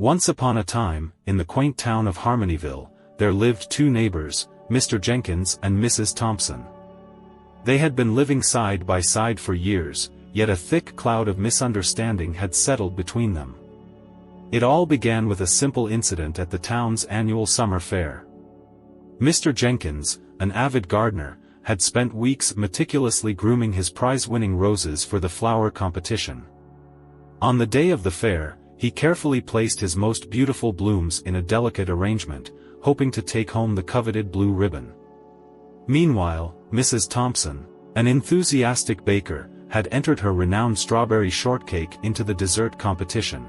Once upon a time, in the quaint town of Harmonyville, there lived two neighbors, Mr. Jenkins and Mrs. Thompson. They had been living side by side for years, yet a thick cloud of misunderstanding had settled between them. It all began with a simple incident at the town's annual summer fair. Mr. Jenkins, an avid gardener, had spent weeks meticulously grooming his prize-winning roses for the flower competition. On the day of the fair, he carefully placed his most beautiful blooms in a delicate arrangement, hoping to take home the coveted blue ribbon. Meanwhile, Mrs. Thompson, an enthusiastic baker, had entered her renowned strawberry shortcake into the dessert competition.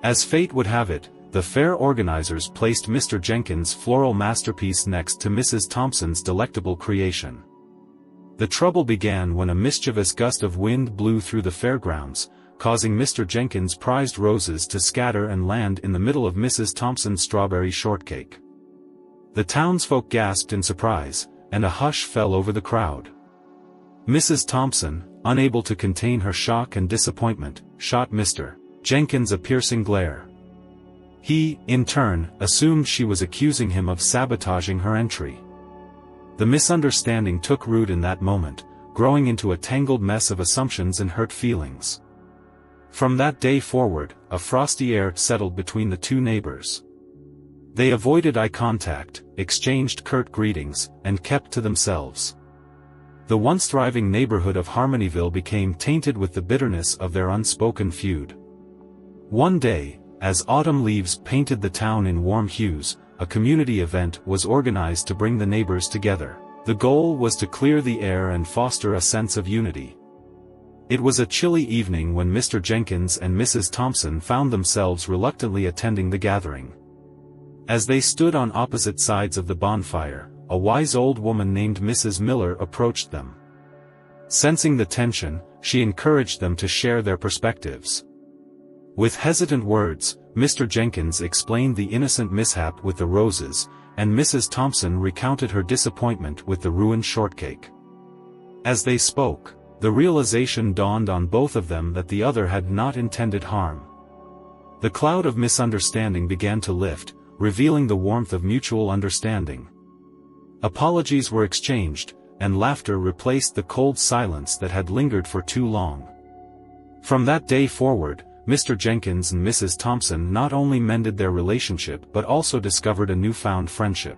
As fate would have it, the fair organizers placed Mr. Jenkins' floral masterpiece next to Mrs. Thompson's delectable creation. The trouble began when a mischievous gust of wind blew through the fairgrounds, causing Mr. Jenkins' prized roses to scatter and land in the middle of Mrs. Thompson's strawberry shortcake. The townsfolk gasped in surprise, and a hush fell over the crowd. Mrs. Thompson, unable to contain her shock and disappointment, shot Mr. Jenkins a piercing glare. He, in turn, assumed she was accusing him of sabotaging her entry. The misunderstanding took root in that moment, growing into a tangled mess of assumptions and hurt feelings. From that day forward, a frosty air settled between the two neighbors. They avoided eye contact, exchanged curt greetings, and kept to themselves. The once thriving neighborhood of Harmonyville became tainted with the bitterness of their unspoken feud. One day, as autumn leaves painted the town in warm hues, a community event was organized to bring the neighbors together. The goal was to clear the air and foster a sense of unity. It was a chilly evening when Mr. Jenkins and Mrs. Thompson found themselves reluctantly attending the gathering. As they stood on opposite sides of the bonfire, a wise old woman named Mrs. Miller approached them. Sensing the tension, she encouraged them to share their perspectives. With hesitant words, Mr. Jenkins explained the innocent mishap with the roses, and Mrs. Thompson recounted her disappointment with the ruined shortcake. As they spoke, the realization dawned on both of them that the other had not intended harm. The cloud of misunderstanding began to lift, revealing the warmth of mutual understanding. Apologies were exchanged, and laughter replaced the cold silence that had lingered for too long. From that day forward, Mr. Jenkins and Mrs. Thompson not only mended their relationship but also discovered a newfound friendship.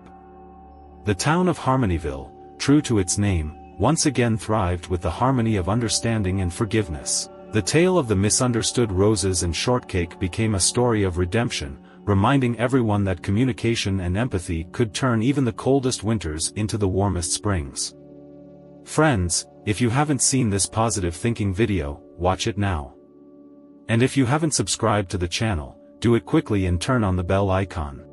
The town of Harmonyville, true to its name, once again thrived with the harmony of understanding and forgiveness. The tale of the misunderstood roses and shortcake became a story of redemption, reminding everyone that communication and empathy could turn even the coldest winters into the warmest springs. Friends, if you haven't seen this positive thinking video, watch it now. And if you haven't subscribed to the channel, do it quickly and turn on the bell icon.